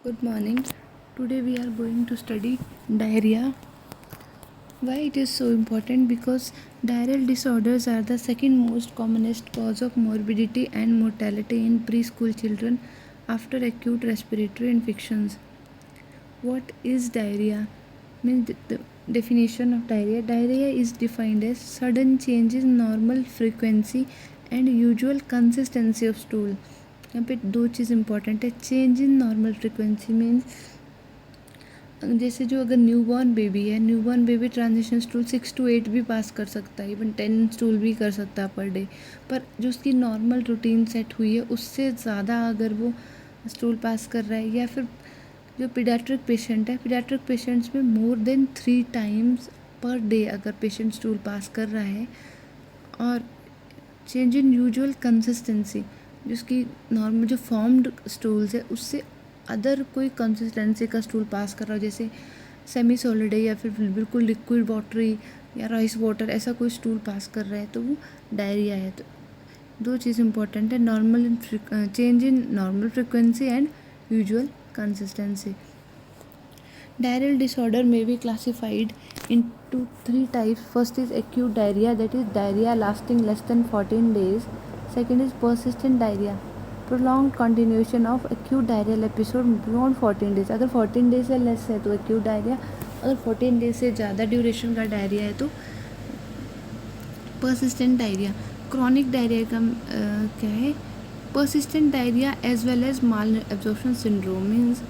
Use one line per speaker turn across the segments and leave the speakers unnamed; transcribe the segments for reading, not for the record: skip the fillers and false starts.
Good morning. Today we are going to study diarrhea. Why it is so important? Because diarrheal disorders are the second most commonest cause of morbidity and mortality in preschool children after acute respiratory infections. What is diarrhea? Means the definition of diarrhea. Diarrhea is defined as sudden change in normal frequency and usual consistency of stool. यहाँ पे दो चीज़ important है. Change in normal frequency means जैसे जो अगर newborn baby है, newborn baby transition stool 6 to 8 भी पास कर सकता है, इवन 10 स्टूल भी कर सकता है पर डे. पर जो उसकी नॉर्मल रूटीन सेट हुई है उससे ज़्यादा अगर वो स्टूल पास कर रहा है, या फिर जो पीडियाट्रिक पेशेंट है, पीडियाट्रिक पेशेंट्स में more than 3 times per day अगर पेशेंट स्टूल पास कर रहा है, और चेंज इन यूजुअल कंसिस्टेंसी जिसकी नॉर्मल जो फॉर्म्ड स्टूल्स है उससे अदर कोई कंसिस्टेंसी का स्टूल पास कर रहा हो, जैसे सेमी सॉलिड है या फिर बिल्कुल लिक्विड वाटरी या राइस वाटर, ऐसा कोई स्टूल पास कर रहा है तो वो डायरिया है. तो दो चीज़ इंपॉर्टेंट है, normal change in normal frequency and usual consistency. Diarrheal disorder may be classified into 3 types. First is acute diarrhea, that is diarrhea lasting less than 14 days. Second is persistent diarrhea, prolonged continuation of acute diarrheal episode beyond 14 days. अगर 14 days से less है तो acute diarrhea, अगर 14 days से ज़्यादा duration का diarrhoea है तो persistent diarrhea. Chronic diarrhea का क्या है? Persistent diarrhea as well as malabsorption syndrome means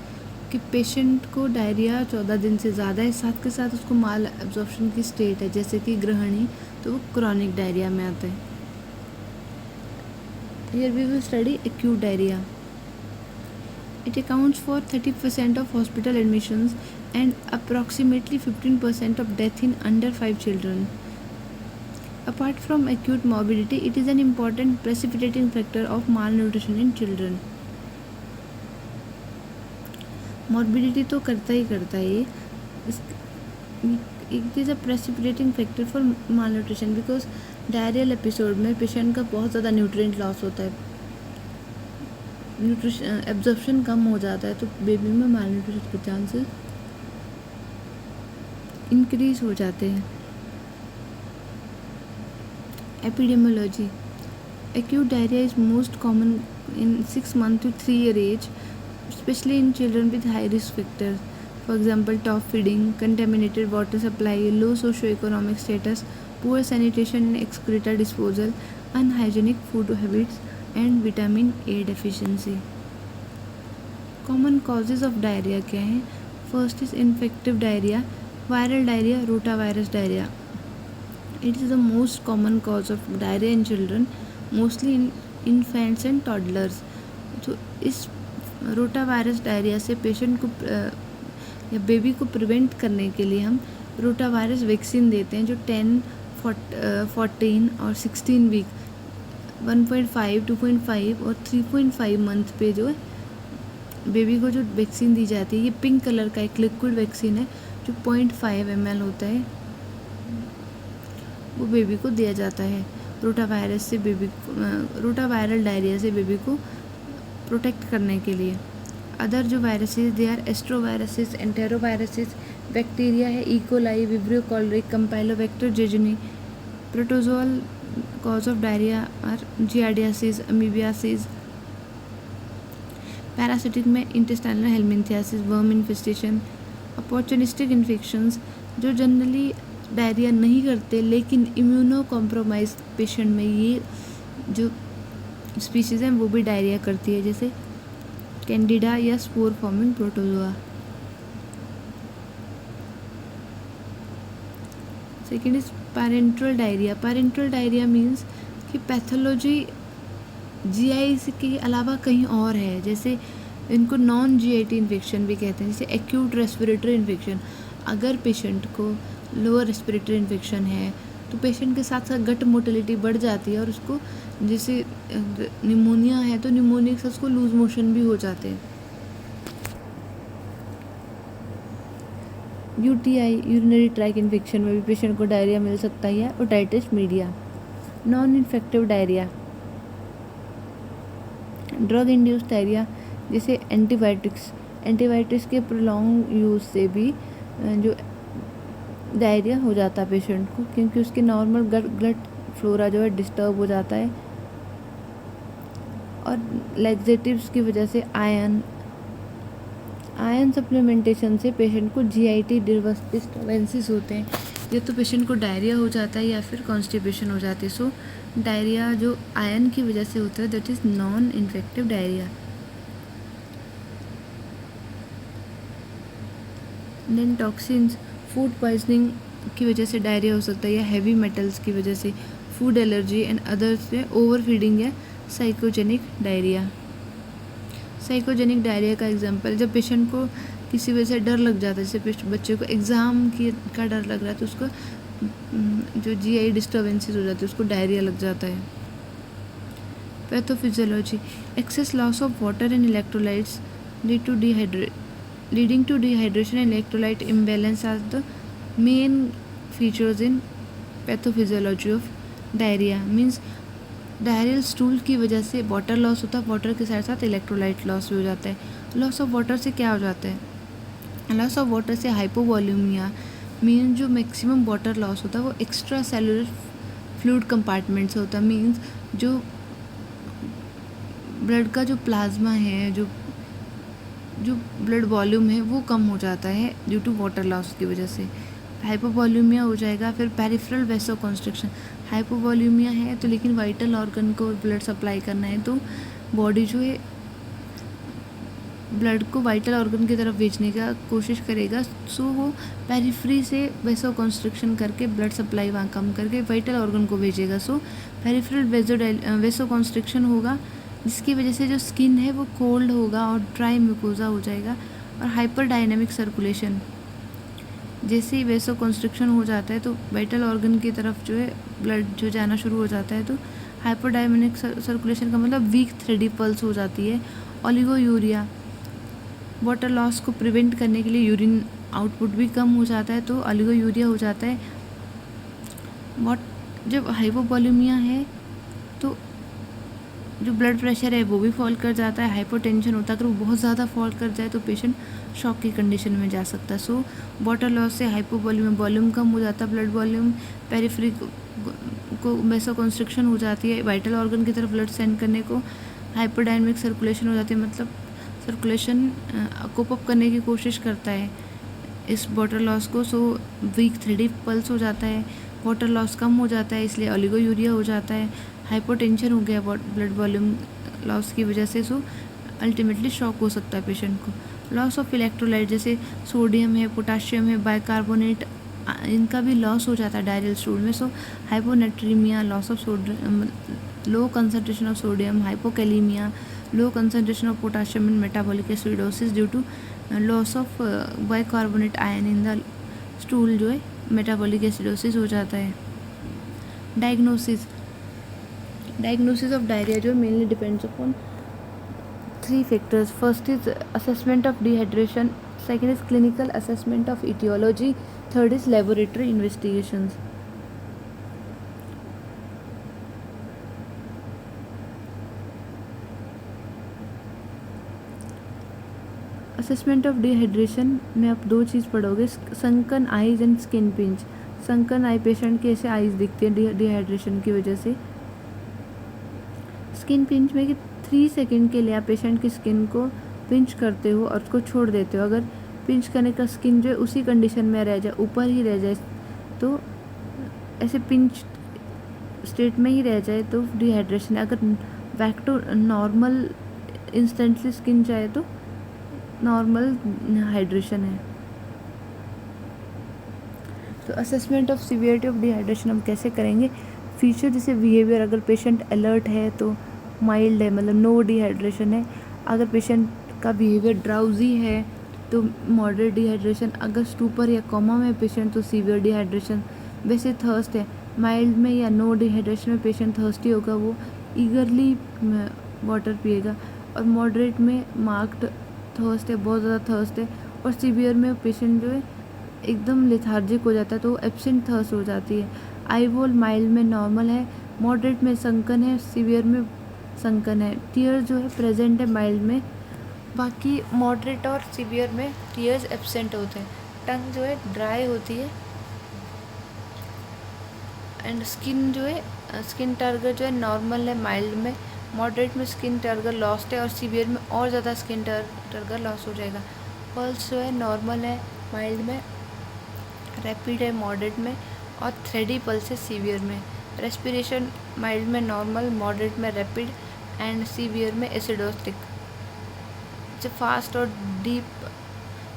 कि पेशेंट को डायरिया 14 दिन से ज़्यादा है, साथ के साथ उसको माल एब्जॉर्प्शन की स्टेट है जैसे कि ग्रहणी, तो वो क्रॉनिक डायरिया में आता है. Here we will study acute diarrhoea. It accounts for 30% of hospital admissions and approximately 15% of death in under 5 children. Apart from acute morbidity, it is an important precipitating factor of malnutrition in children. Morbidity तो करता ही करता है. It is a precipitating factor for malnutrition because diarrhoeal episode में patient का बहुत ज़्यादा nutrient loss होता है, न्यूट्रिशन एब्जॉर्प्शन कम हो जाता है, तो बेबी में माल न्यूट्रिशन के चांसेस इंक्रीज हो जाते हैं. Epidemiology. Acute diarrhoea is most common in 6 months to 3 year age, especially in children with high risk factors, for example top feeding, contaminated water supply, low socio-economic status, poor sanitation and excreta disposal, unhygienic food habits and vitamin A deficiency. Common causes of diarrhea क्या हैं? First is infective diarrhea, viral diarrhea, rotavirus diarrhea. It is the most common cause of diarrhea in children, mostly in infants and toddlers. तो इस rotavirus diarrhoea से patient को या baby को prevent करने के लिए हम रोटावायरस वैक्सीन देते हैं, जो 10, 14 और 16 वीक 1.5, 2.5 और 3.5 मंथ पे जो है बेबी को जो वैक्सीन दी जाती है, ये पिंक कलर का एक लिक्विड वैक्सीन है जो 0.5 ml होता है, वो बेबी को दिया जाता है रोटावायरस से बेबी को रोटावायरल डायरिया से बेबी को प्रोटेक्ट करने के लिए. अदर जो viruses they are astroviruses, enteroviruses, bacteria है इकोलाई, विब्रियो कॉलरिक, campylobacter jejuni. Protozoal cause of diarrhoea are giardiasis, amoebiasis. Parasitic में intestinal helminthiasis, worm infestation. Opportunistic infections जो जनरली डायरिया नहीं करते लेकिन इम्यूनो कॉम्प्रोमाइज पेशेंट में ये जो स्पीशीज़ हैं वो भी डायरिया करती है, जैसे कैंडिडा या spore forming protozoa. Second is parenteral diarrhoea. Parenteral diarrhoea means कि पैथोलॉजी जीआई के अलावा कहीं और है, जैसे इनको नॉन जीआईटी इन्फेक्शन भी कहते हैं, जैसे एक्यूट रेस्पिरेटरी इन्फेक्शन. अगर पेशेंट को लोअर रेस्पिरेटरी इन्फेक्शन है तो पेशेंट के साथ साथ गट मोटिलिटी बढ़ जाती है, और उसको जैसे निमोनिया है तो निमोनिया के साथ उसको लूज मोशन भी हो जाते हैं. यूटीआई यूरिनरी ट्रैक इन्फेक्शन में भी पेशेंट को डायरिया मिल सकता है, otitis media. Non infective diarrhoea. Drug induced diarrhoea जैसे एंटीबायोटिक्स, एंटीबायोटिक्स के प्रोलॉन्ग यूज़ से भी जो डायरिया हो जाता है पेशेंट को, क्योंकि उसके नॉर्मल ब्लड फ्लोरा जो है डिस्टर्ब हो जाता है। और लैक्सेटिव्स की वजह से आयरन सप्लीमेंटेशन से पेशेंट को जीआईटी डिस्टर्बेंसेस होते हैं, या तो पेशेंट को डायरिया हो जाता है या फिर कॉन्स्टिपेशन हो जाती है। सो डायरिया जो आयरन की वजह से होता है that is non infective diarrhoea. Then toxins, food poisoning की वजह से डायरिया हो सकता है, या हैवी मेटल्स की वजह से, फूड एलर्जी एंड अदर्स से ओवर फीडिंग या साइकोजेनिक डायरिया। साइकोजेनिक डायरिया का एग्जांपल, जब पेशेंट को किसी वजह से डर लग जाता है, जैसे बच्चे को एग्ज़ाम का डर लग रहा है तो उसको जो जीआई डिस्टर्बेंसेस हो जाती है उसको डायरिया लग जाता है। Pathophysiology, excess loss of water and electrolytes leading to dehydration and electrolyte imbalance are the main features in pathophysiology of diarrhea. Means diarrhoeal stool की वजह से वाटर लॉस होता है, वाटर के साथ साथ इलेक्ट्रोलाइट लॉस भी हो जाता है। लॉस ऑफ वाटर से क्या हो जाता है? लॉस ऑफ वाटर से हाइपोवॉल्यूमिया, मीन जो मैक्सिमम वाटर लॉस होता है वो एक्स्ट्रा सेलुलर फ्लूइड कंपार्टमेंट से होता है। मीन्स जो ब्लड का जो प्लाज्मा है, जो ब्लड वॉल्यूम है वो कम हो जाता है ड्यू टू वाटर लॉस की वजह से। हाइपोवॉल्यूमिया हो जाएगा। फिर पेरिफेरल वेसो कंस्ट्रिक्शन, हाइपोवॉल्यूमिया है तो लेकिन वाइटल ऑर्गन को ब्लड सप्लाई करना है तो बॉडी जो है ब्लड को वाइटल ऑर्गन की तरफ भेजने का कोशिश करेगा। सो वो पेरिफ्री से वेसो कंस्ट्रिक्शन करके ब्लड सप्लाई वहाँ कम करके वाइटल ऑर्गन को भेजेगा। सो पेरिफेरल वेसो कंस्ट्रिक्शन होगा, जिसकी वजह से जो स्किन है वो कोल्ड होगा और ड्राई म्यूकोजा हो जाएगा। और हाइपर डायनेमिक सर्कुलेशन, जैसे ही वेसो कंस्ट्रिक्शन हो जाता है तो वाइटल ऑर्गन की तरफ जो है ब्लड जो जाना शुरू हो जाता है। तो हाइपर डायनेमिक सर्कुलेशन का मतलब वीक थ्रेडी पल्स हो जाती है। ओलिगोयूरिया, वाटर लॉस को प्रिवेंट करने के लिए यूरिन आउटपुट भी कम हो जाता है तो ओलिगोयूरिया हो जाता है। जब हाइपोवॉल्यूमिया है तो जो ब्लड प्रेशर है वो भी फॉल कर जाता है। हाइपोटेंशन होता है, अगर वो बहुत ज़्यादा फॉल कर जाए तो पेशेंट शॉक की कंडीशन में जा सकता है। सो वाटर लॉस से वॉल्यूम कम हो जाता है, ब्लड वॉल्यूम पेरिफेरी को वेसो कंस्ट्रिक्शन हो जाती है, वाइटल ऑर्गन की तरफ ब्लड सेंड करने को हाइपरडायनेमिक सर्कुलेशन हो जाती है, मतलब सर्कुलेशन कोप अप करने की कोशिश करता है इस वाटर लॉस को। सो वीक थ्रेडी पल्स हो जाता है, वाटर लॉस कम हो जाता है इसलिए ओलिगोयूरिया हो जाता है। हाइपोटेंशन हो गया ब्लड वॉल्यूम लॉस की वजह से, सो अल्टीमेटली शॉक हो सकता है पेशेंट को। लॉस ऑफ इलेक्ट्रोलाइट, जैसे सोडियम है, पोटाशियम है, बाइकार्बोनेट, इनका भी लॉस हो जाता है डायरियल स्टूल में। So hyponatraemia, loss of sodium, low concentration of sodium, hypokalaemia, low concentration of potassium in metabolic acidosis due to loss of bicarbonate ion in the stool, जो है metabolic acidosis हो जाता है। Diagnosis of diarrhoea जो mainly depends upon 3 factors. First is assessment of dehydration, second is clinical assessment of etiology, third is laboratory investigations. Assessment of dehydration में आप 2 चीज़ पढ़ोगे, sunken eyes and skin pinch. Sunken I, patient के ऐसे eyes दिखते हैं dehydration की वजह से। स्किन पिंच में कि 3 सेकंड के लिए आप पेशेंट की स्किन को पिंच करते हो और उसको छोड़ देते हो। अगर पिंच करने का स्किन जो है उसी कंडीशन में रह जाए, ऊपर ही रह जाए, तो ऐसे पिंच स्टेट में ही रह जाए तो डिहाइड्रेशन है। अगर back to normal instantly skin जाए तो नॉर्मल हाइड्रेशन है। तो assessment of severity of dehydration हम कैसे करेंगे? फीचर जैसे बिहेवियर, अगर पेशेंट अलर्ट है तो माइल्ड है, मतलब नो डिहाइड्रेशन है। अगर पेशेंट का बिहेवियर ड्राउजी है तो मॉडरेट डिहाइड्रेशन। अगर स्टूपर या कोमा में पेशेंट तो सीवियर डिहाइड्रेशन। वैसे थर्स्ट है, माइल्ड में या नो डिहाइड्रेशन में पेशेंट थर्स्टी होगा, वो ईगरली वाटर पिएगा। और मॉडरेट में मार्क्ड थर्स्ट है, बहुत ज़्यादा थर्स्ट है। और सीवियर में पेशेंट जो है एकदम लेथार्जिक हो जाता है तो एब्सेंट थर्स्ट हो जाती है। आई वॉल माइल्ड में नॉर्मल है, मॉडरेट में संकन है, सीवियर में संकन है। टीयर जो है प्रेजेंट है माइल्ड में, बाकी मॉडरेट और सीवियर में टीयर्स एब्सेंट होते हैं, टंग जो है ड्राई होती है एंड स्किन जो है स्किन टर्गर जो है नॉर्मल है माइल्ड में, मॉडरेट में स्किन टर्गर लॉस्ट है और सीवियर में और ज़्यादा स्किन टर्गर लॉस हो जाएगा। पल्स जो है नॉर्मल है माइल्ड में, रैपिड है मॉडरेट में और थ्रेडी पल्स है सीवियर में। रेस्पिरेशन माइल्ड में नॉर्मल, मॉडरेट में रैपिड एंड सीवियर में एसिडोस्टिक। जो फास्ट और डीप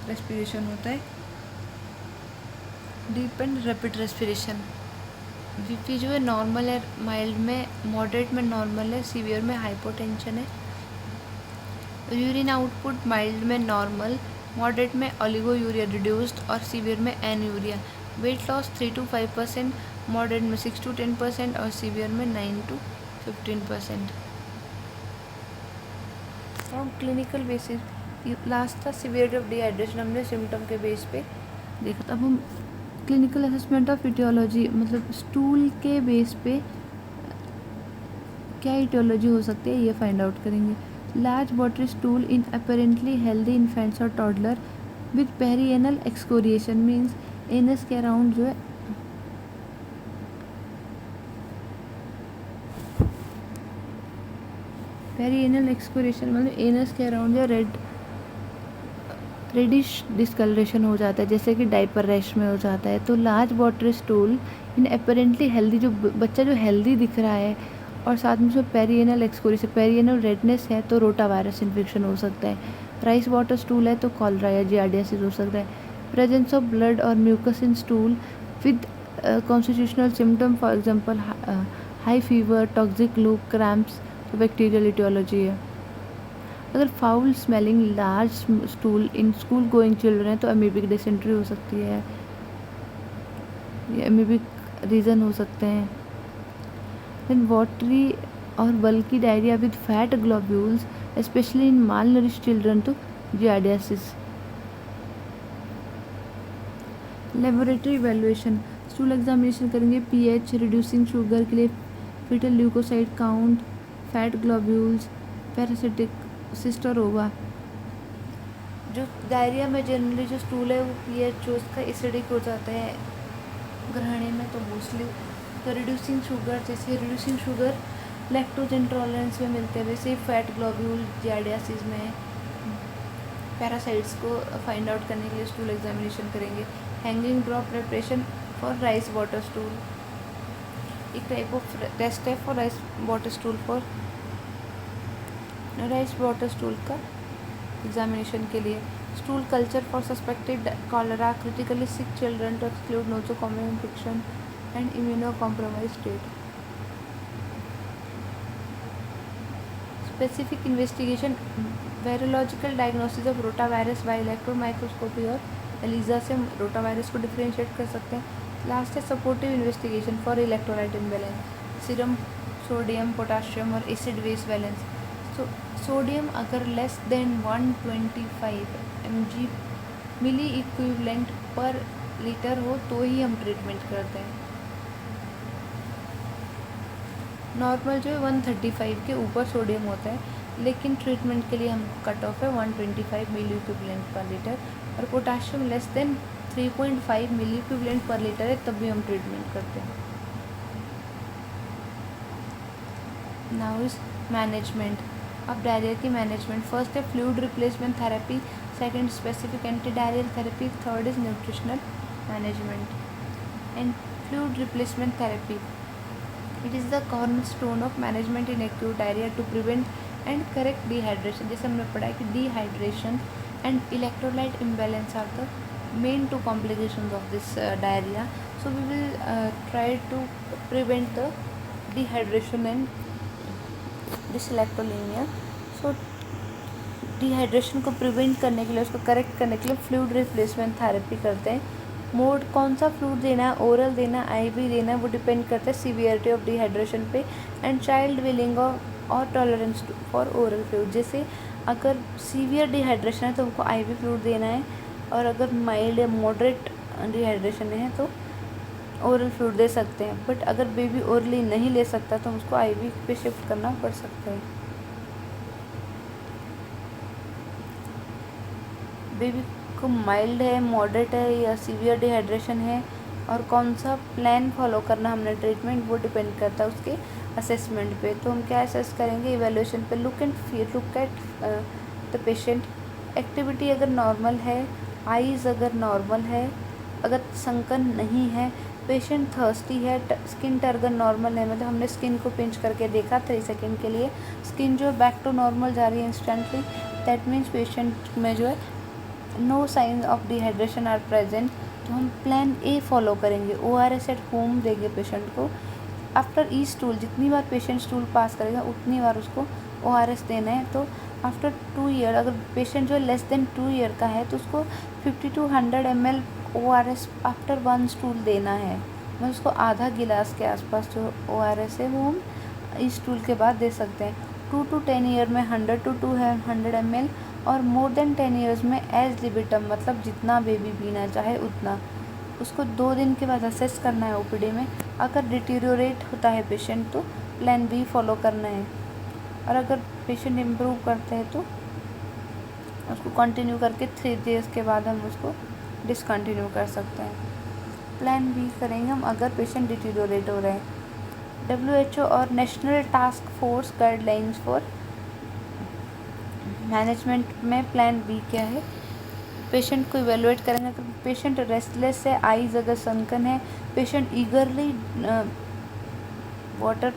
रेस्पिरेशन होता है, deep and rapid respiration. BP जो है नॉर्मल है माइल्ड में, मॉडरेट में नॉर्मल है, सीवियर में हाइपोटेंशन है। यूरिन आउटपुट माइल्ड में नॉर्मल, मॉडरेट में ओलिगोयूरिया रिड्यूस्ड और सीवियर में एनयूरिया। वेट लॉस 3 to 5%, मॉडरेट में 6 to 10% और सीवियर में 9 to 15%। From clinical basis last था सिवियरिटी ऑफ डिहाइड्रेशन, हमने सिम्टम के बेस पे देखा था। अब हम क्लिनिकल असेसमेंट ऑफ इटियोलॉजी मतलब स्टूल के बेस पे क्या इटियोलॉजी हो सकती है ये फाइंड आउट करेंगे। लार्ज वाटरी स्टूल इन अपेरेंटली हेल्दी इन्फेंट्स और toddler with perianal excoriation means anus के अराउंड जो है पेरिएनल एक्सकोरिएशन मतलब एनस के अराउंड जो रेडिश डिस्कलरेशन हो जाता है, जैसे कि डाइपर रैश में हो जाता है। तो लार्ज वाटर स्टूल इन अपेरेंटली हेल्दी, जो बच्चा जो हेल्दी दिख रहा है और साथ में उसमें पेरिएनल एक्सकोरिएशन, पेरिएनल रेडनेस है तो रोटा वायरस इन्फेक्शन हो सकता है। राइस वाटर स्टूल है तो कॉलरा या जियार्डियासिस हो सकता है। प्रेजेंस ऑफ ब्लड और mucus in stool with constitutional symptom for example high fever, toxic loop, cramps, तो बैक्टीरियल इटियोलॉजी है। अगर foul smelling large stool in school going children है तो अमीबिक डिसेंट्री हो सकती है, ये अमीबिक रीज़न हो सकते हैं। देन वाटरी और bulky diarrhoea with fat globules especially in malnourished children तो giardiasis. Laboratory evaluation stool examination करेंगे, पीएच, रिड्यूसिंग शुगर के लिए faecal leukocyte count, fat globules, parasitic cysts होगा। जो डायरिया में जनरली जो स्टूल है वो पीएच जो उसका एसिडिक हो जाता है ग्रहणी में तो मोस्टली। तो रिड्यूसिंग शुगर, जैसे रिड्यूसिंग शुगर लैक्टोज इंटॉलरेंस में मिलते हैं, वैसे फैट ग्लोब्यूल जियार्डियासिस में। पैरासाइट्स को फाइंड आउट करने के लिए स्टूल एग्जामिनेशन करेंगे। Hanging drop preparation for rice water stool, एक टाइप ऑफ टेस्ट है for rice water stool, for rice water stool का एग्जामिनेशन के लिए। Stool culture for suspected cholera, critically sick children to exclude nosocomial infection and immuno compromise state. Specific investigation virological diagnosis of rotavirus bye electron microscopy और Elijah से rotavirus को differentiate कर सकते हैं। Last है supportive investigation for electrolyte imbalance, serum sodium, potassium और acid base balance. तो sodium अगर लेस देन 125 mg मिली इक्विवेलेंट पर लीटर हो तो ही हम ट्रीटमेंट करते हैं। नॉर्मल जो है 135 के ऊपर सोडियम होता है, लेकिन ट्रीटमेंट के लिए हम कट ऑफ है 125 मिली इक्विवेलेंट पर लीटर। और potassium less than 3.5 milliequivalent per litre है तब भी हम ट्रीटमेंट करते हैं। Now is management. अब डायरिया की मैनेजमेंट, फर्स्ट है fluid replacement therapy, second specific anti diarrhoeal therapy, third is nutritional management. And fluid replacement therapy, it is the cornerstone of management in acute diarrhoea to prevent and correct dehydration. जैसे हमने पढ़ा है कि dehydration and electrolyte imbalance are the main two complications of this diarrhoea. So we will try to prevent the dehydration and dyselectrolytemia. So dehydration को prevent करने के लिए, उसको करेक्ट करने के लिए फ्लूइड रिप्लेसमेंट थेरेपी करते हैं। मोड कौन सा फ्लूइड देना है, ओरल देना, आईवी देना, वो डिपेंड करता है सीवियरिटी ऑफ डिहाइड्रेशन पे एंड चाइल्ड विलिंग और टॉलरेंस फॉर ओरल फ्लूइड। जैसे अगर सीवियर डिहाइड्रेशन है तो उनको आईवी फ्लूइड देना है, और अगर माइल्ड या मॉडरेट डिहाइड्रेशन है तो ओरल फ्लूइड दे सकते हैं। बट अगर बेबी ओरली नहीं ले सकता तो उसको आईवी पे शिफ्ट करना पड़ सकता है। बेबी को माइल्ड है, मॉडरेट है या सीवियर डिहाइड्रेशन है, और कौन सा प्लान फॉलो करना हमने ट्रीटमेंट, वो डिपेंड करता है उसके असेसमेंट पे। तो हम क्या असेस करेंगे इवेल्यूएशन पे, look at the patient, activity अगर नॉर्मल है, आईज़ अगर नॉर्मल है, अगर संकन नहीं है, पेशेंट थर्स्टी है, स्किन टर्गन नॉर्मल है, मतलब हमने स्किन को पिंच करके देखा 3 सेकेंड के लिए, स्किन जो है बैक टू नॉर्मल जा रही है इंस्टेंटली, दैट मीन्स पेशेंट में जो है no sign of dehydration are present. तो हम प्लान ए फॉलो करेंगे, ORS एट होम देंगे पेशेंट को। आफ्टर ई स्टूल, जितनी बार पेशेंट स्टूल पास करेगा उतनी बार उसको ORS देना है। तो आफ्टर 2 ईयर, अगर पेशेंट जो है लेस देन 2 ईयर का है तो उसको 50 to 100 ml ORS after 1 stool देना है। मैं उसको आधा गिलास के आसपास जो ORS है वो हम इस स्टूल के बाद दे सकते हैं। 2 to 10 ईयर में 100 to 200 ml, और मोर देन 10 ईयर्स में एज लिबिटम, मतलब जितना बेबी पीना चाहे उतना। उसको 2 दिन के बाद असेस करना है OPD में। अगर डिटीरियोरेट होता है पेशेंट तो प्लान बी फॉलो करना है, और अगर पेशेंट इम्प्रूव करते हैं तो उसको कंटिन्यू करके 3 डेज़ के बाद हम उसको डिसकंटिन्यू कर सकते हैं। प्लान बी करेंगे हम अगर पेशेंट डिटीरियोरेट हो रहे हैं। WHO और national task force guidelines for management में प्लान बी क्या है, पेशेंट को इवेलुएट करेंगे। अगर पेशेंट रेस्टलेस है, आईज अगर सनकन है, पेशेंट ईगरली वाटर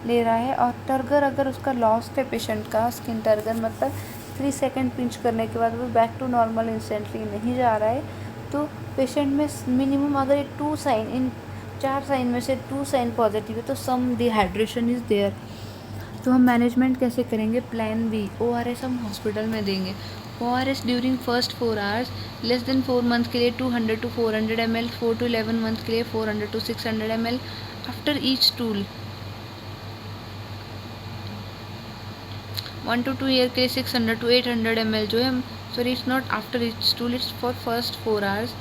ले रहा है, और टर्गर अगर उसका लॉस्ट है पेशेंट का, स्किन टर्गर मतलब 3 सेकेंड पिंच करने के बाद वो बैक टू नॉर्मल इंस्टेंटली नहीं जा रहा है, तो पेशेंट में मिनिमम अगर ये 2 साइन, इन 4 साइन में से 2 साइन पॉजिटिव है तो सम डिहाइड्रेशन इज़ देयर। तो हम मैनेजमेंट कैसे करेंगे, प्लान बी, ORS हम हॉस्पिटल में देंगे। ORS during first 4 hours, less than 4 month के लिए 200 to 400 ml, 4 to 11 मंथ के लिए 400 to 600 ml। After each stool 1 to 2 year के लिए 600 to 800 ml जो है, sorry it's not after each stool, it's for first 4 hours.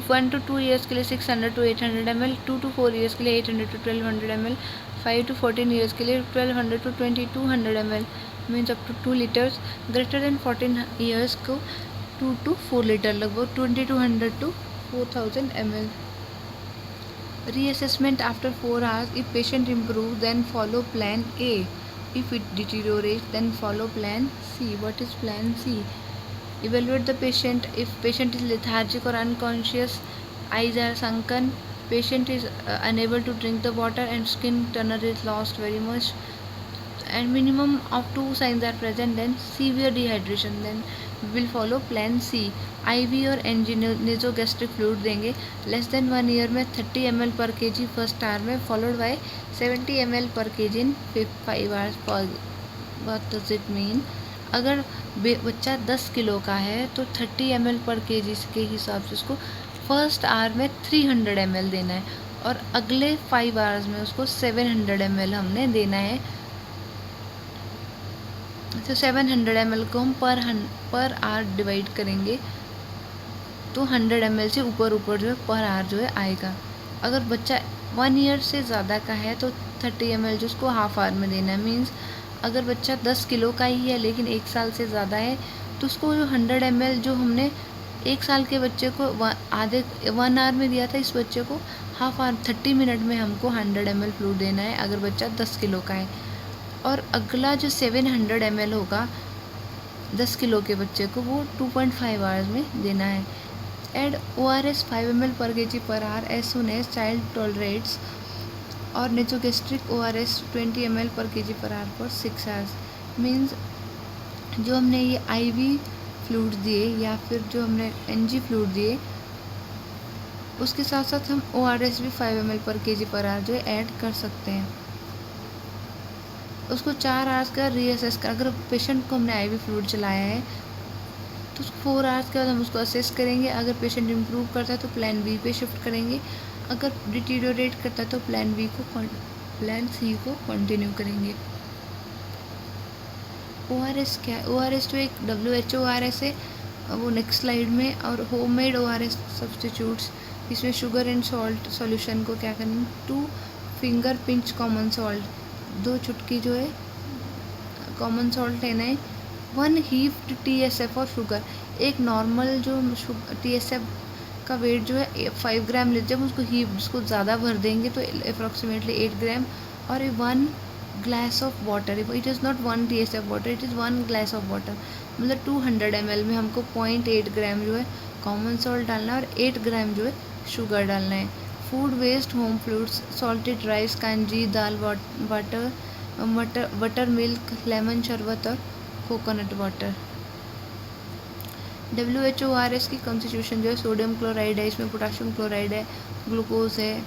1 to 2 years के लिए 600 to 800 ml, 2 to 4 ईयर्स के लिए 800 to 1200 ml, 5 to 14 ईयर्स के लिए 1200 to 2200 ml, means up to 2 litres. Greater than 14 years को 2 to 4 litre, लगभग 2200 to 4000 ml। Reassessment after 4 hours, if patient improves then follow plan A, if it deteriorates then follow plan C. What is plan C? Evaluate the patient. If patient is lethargic or unconscious, eyes are sunken, patient is unable to drink the water and skin toner is lost very much, and minimum of 2 signs are present, then severe dehydration, then we will follow plan C. IV और NG nasogastric fluid देंगे। Less than 1 year में 30 ml per kg first hour में, followed by 70 ml per kg in 5 hours per. What does it mean, अगर बच्चा 10 kilo का है तो 30 ml per kg के हिसाब से उसको फर्स्ट आवर में 300 ml देना है, और अगले 5 आवर्स में उसको 700 ml हमने देना है। तो 700 ml को हम पर आवर डिवाइड करेंगे तो 100 ml से ऊपर जो है पर आवर जो है आएगा। अगर बच्चा 1 ईयर से ज़्यादा का है तो 30 ml जो उसको हाफ आवर में देना है। मीन्स अगर बच्चा 10 किलो का ही है लेकिन 1 साल से ज़्यादा है तो उसको जो 100 ml जो हमने 1 साल के बच्चे को 1 आवर में दिया था, इस बच्चे को हाफ आवर 30 मिनट में हमको 100 ml फ्लूइड देना है अगर बच्चा 10 किलो का है। और अगला जो 700 ml होगा 10 किलो के बच्चे को, वो 2.5 आवर्स में देना है। Add ORS 5 ml per kg per hour as soon as child tolerates, और nasogastric ORS 20 ml per kg per hour for 6 hours. Means जो हमने ये IV फ्लूइड दिए या फिर जो हमने NG फ्लूइड दिए उसके साथ साथ हम ORS भी 5 ml per kg per our जो है ऐड कर सकते हैं। उसको 4 आवर्स का रीअसेस कर, अगर पेशेंट को हमने IV फ्लूइड चलाया है तो 4 आवर्स के बाद हम उसको असेस करेंगे। अगर पेशेंट इम्प्रूव करता है तो प्लान बी पे शिफ्ट करेंगे, अगर डिटीरियोरेट करता है तो प्लान सी को कंटिन्यू करेंगे। ORS क्या है, ORS जो एक WHO ORS है वो नेक्स्ट स्लाइड में, और होममेड ORS सब्सटीट्यूट्स, इसमें शुगर एंड सॉल्ट सॉल्यूशन को क्या करना है, 2 फिंगर पिंच कॉमन सॉल्ट, 2 चुटकी जो है कॉमन सॉल्ट लेना है, 1 हीफ्ड TSF और शुगर। एक नॉर्मल जो TSF का वेट जो है 5 ग्राम लेते हैं, जब उसको जिसको ज़्यादा भर देंगे तो अप्रॉक्सीमेटली 8 ग्राम। और 1 glass of water, it is not 1 TSF water, it is 1 glass of water, मतलब 200 ml में हमको 0.8 ग्राम जो है कॉमन सॉल्ट डालना है और 8 ग्राम जो है शुगर डालना है। Food waste, home fruits, salted rice, kanji dal, buttermilk, lemon sharbat और कोकोनट वाटर। WHORS की कॉन्स्टिट्यूशन जो है सोडियम क्लोराइड है, इसमें पोटाशियम क्लोराइड है, ग्लूकोज है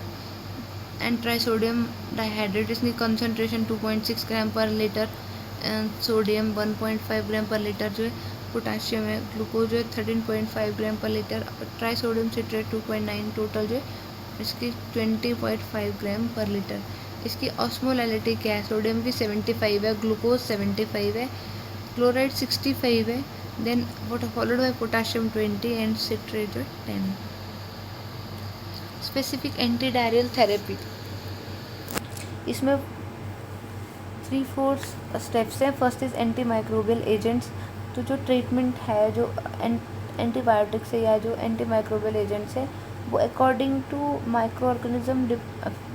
एंड ट्राइसोडियम डाइहाइड्रेट, इसकी concentration 2.6 gram per litre, sodium 1.5 ग्राम पर लीटर जो है, पोटाशियम है, ग्लूकोज जो है 13.5 ग्राम per litre, trisodium citrate 2.9, total जो है इसकी 20.5 ग्राम पर लीटर। इसकी ऑस्मोलैलिटी क्या है, सोडियम की 75 है, ग्लूकोज 75 है, क्लोराइड 65 है, then followed by potassium 20 and citrate 10। Specific anti diarrhoeal therapy, इसमें 3-4 स्टेप्स हैं। First is anti microbial agents, तो जो ट्रीटमेंट है जो एंटीबायोटिक्स है या जो एंटी माइक्रोबियल एजेंट्स है वो according to micro organism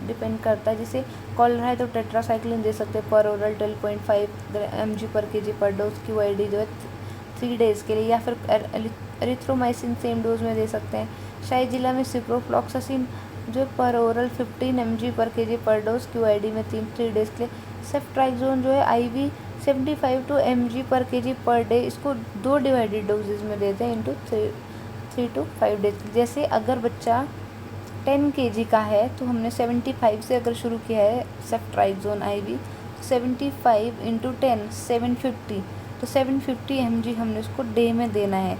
depend करता है। जैसे कॉलरा है तो टेट्रासाइक्लिन दे सकते हैं पर ओरल 12.5 mg पर kg पर डोज, QID जो है 3 डेज़ के लिए, या फिर एरिथ्रोमाइसिन सेम डोज में दे सकते हैं। शाइजिला में सिप्रोफ्लॉक्सासिन जो पर ओरल 15 mg पर kg पर डोज, QID में 3 डेज़ के लिए। सेफ्ट्राइक्सोन जो है IV 75 to mg पर kg पर डे, इसको 2 डिवाइडेड डोजेज में देते हैं इंटू 3 to 5 डेज। जैसे अगर बच्चा 10 kg का है तो हमने 75 से अगर शुरू किया है सेफ्ट्राइक्सोन IV, 75 इंटू 10 750, तो 750 mg हमने उसको डे में देना है,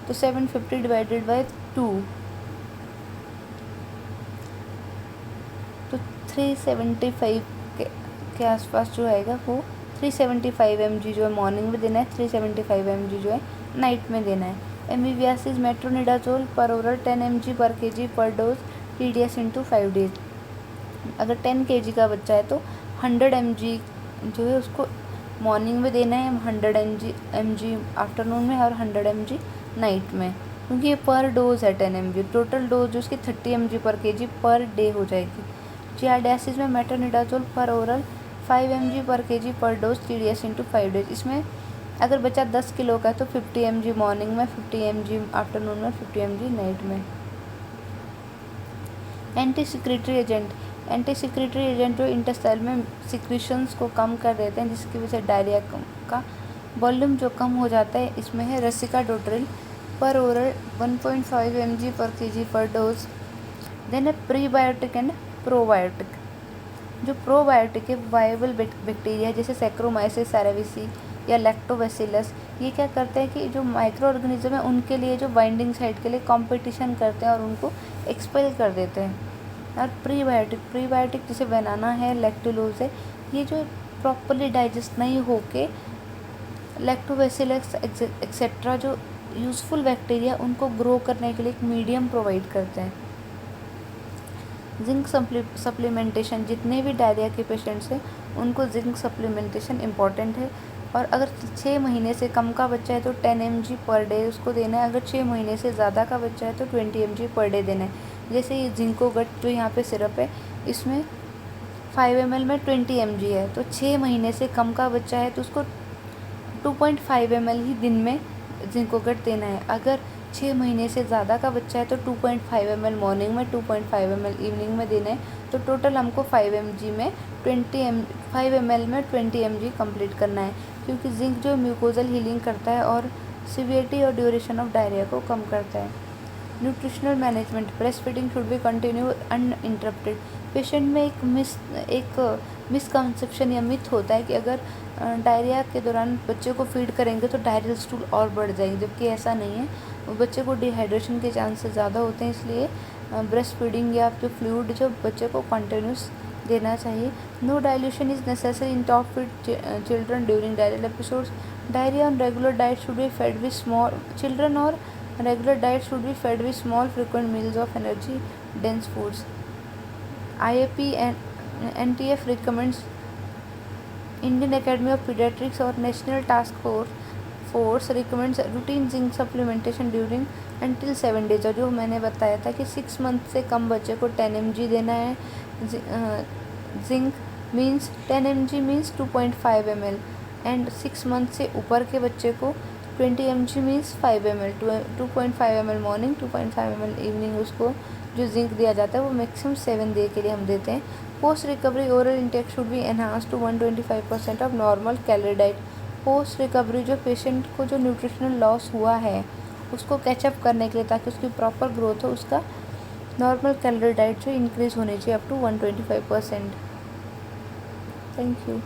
तो 750 डिवाइडेड बाय 2, तो 375 के आसपास जो आएगा वो 375 mg जो है मॉर्निंग में देना है, 375 mg जो है नाइट में देना है। एमीबियासिस मेट्रोनिडाजोल पर ओरल 10 mg पर kg पर डोज, TDS इंटू 5 डेज। अगर 10 kg का बच्चा है तो 100 mg जो है उसको मॉर्निंग में देना है, 100 mg आफ्टरनून में और 100 mg नाइट में, क्योंकि ये पर डोज है 10 mg। टोटल डोज जो उसकी 30 mg पर kg पर डे हो जाएगी। जियाडासिस में मेट्रोनिडाजोल पर ओरल 5 mg पर kg पर डोज, TDS इंटू 5 डेज। इसमें अगर बच्चा 10 किलो का है तो 50 mg मॉर्निंग में, 50 mg आफ्टरनून में, 50 mg नाइट में। Anti secretory agent, anti secretory agent जो इंटेस्टाइल में सिक्रीशंस को कम कर देते हैं, जिसकी वजह से डायरिया का वॉल्यूम जो कम हो जाता है। इसमें है रेसिकाडोट्रिल पर ओरल 1.5 mg पर kg पर डोज। देन है प्रीबायोटिक एंड प्रोबायोटिक। जो प्रोबायोटिक है वायबल बैक्टीरिया जैसे सैक्रोमाइसिस सेरेविसी या लैक्टोबैसिलस, ये क्या करते हैं कि जो माइक्रो ऑर्गेनिज्म है उनके लिए जो बाइंडिंग साइट के लिए कंपटीशन करते हैं और उनको एक्सपेल कर देते हैं। और प्रीबायोटिक जैसे बनाना है, लैक्टुलोज है, ये जो प्रॉपरली डाइजेस्ट नहीं होके लैक्टोबैसिलस एक्सेट्रा जो यूज़फुल बैक्टीरिया उनको ग्रो करने के लिए एक मीडियम प्रोवाइड करते हैं। जिंक सप्लीमेंटेशन, जितने भी डायरिया के पेशेंट्स हैं उनको जिंक सप्लीमेंटेशन इम्पॉर्टेंट है। और अगर 6 महीने से कम का बच्चा है तो 10 mg पर डे उसको देना है। अगर 6 महीने से ज़्यादा का बच्चा है तो 20 mg पर डे देना है। जैसे ये जिंकोगट जो यहाँ पे सिरप है, इसमें 5 ml में 20 mg है, तो 6 महीने से कम का बच्चा है तो उसको 2.5 ml ही दिन में जिंकोगट देना है। अगर 6 महीने से ज़्यादा का बच्चा है तो 2.5 ml मॉर्निंग में, 2.5 ml इवनिंग में देना है। तो टोटल हमको 5 mg में 5 ml में 20 mg कंप्लीट करना है, क्योंकि जिंक जो म्यूकोजल हीलिंग करता है और सीवियरिटी और ड्यूरेशन ऑफ डायरिया को कम करता है। Nutritional management, breast feeding should be continue uninterrupted. Patient में एक मिसकंसेप्शन या मिथ होता है कि अगर डायरिया के दौरान बच्चे को फीड करेंगे तो डायरियल स्टूल और बढ़ जाएंगे, जबकि ऐसा नहीं है। बच्चे को डिहाइड्रेशन के चांसेस ज़्यादा होते हैं, इसलिए ब्रेस्ट फीडिंग या जो फ्लूइड जो बच्चे को कंटिन्यूस देना चाहिए। No dilution is necessary in top feed children during diarrhoeal episodes. Diarrhoea on regular diet should be fed with small children और regular diet should be fed with small frequent meals of energy dense foods. IAP and NTF recommends Indian Academy of Pediatrics और National Task Force force recommends routine zinc supplementation during until 7 days। और जो मैंने बताया था कि 6 month से कम बच्चे को 10 mg देना है। Zinc means 10 mg means 2.5 ml and 6 month से ऊपर के बच्चे को 20 mg means 5 ml, 2.5 ml morning, 2.5 ml evening. उसको जो जिंक दिया जाता है वो मैक्सिमम 7 डे के लिए हम देते हैं। Post recovery oral intake should be enhance to 125% of normal calorie diet. Post recovery जो पेशेंट को जो न्यूट्रिशनल लॉस हुआ है उसको कैचअप करने के लिए, ताकि उसकी प्रॉपर ग्रोथ हो, उसका नॉर्मल कैलोरी डाइट जो इंक्रीज़ होनी चाहिए अप टू 125%। Thank you.